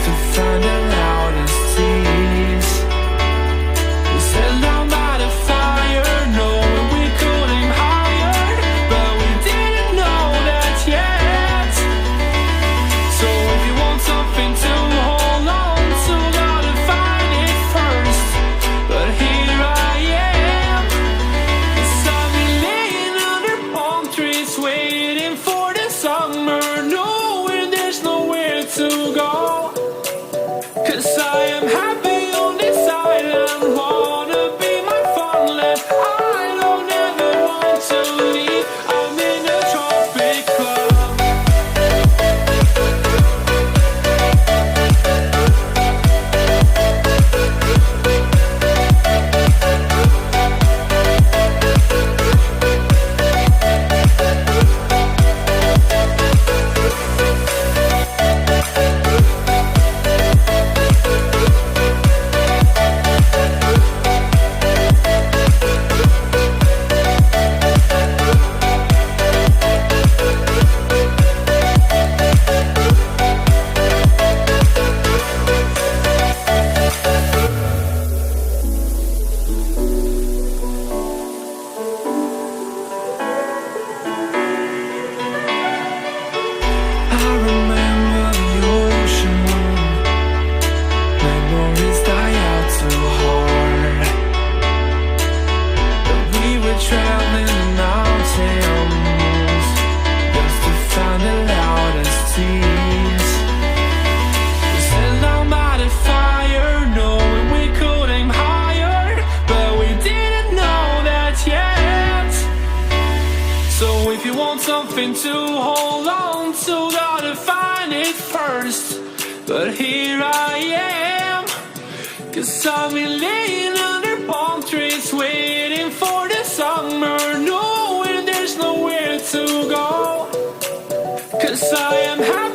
just to find the loudest tease. We sat down by the fire, knowing we could aim higher, but we didn't know that yet. So if you want something to hold on to, gotta find it first. But here I am, 'cause I've been laying under palm trees, waiting for the summer, knowing there's nowhere to go. 'Cause I am happy on this island, wanna be my farmland. I don't ever want to leave, I'm in a tropic club. I remember the ocean moon, memories die out too hard. But we were traveling the mountains just to find the loudest tease. We sat down by the fire, knowing we could aim higher, but we didn't know that yet. So if you want something to hold on to, gotta find it first. But here I am, 'cause I've been laying under palm trees, waiting for the summer, knowing there's nowhere to go. 'Cause I am happy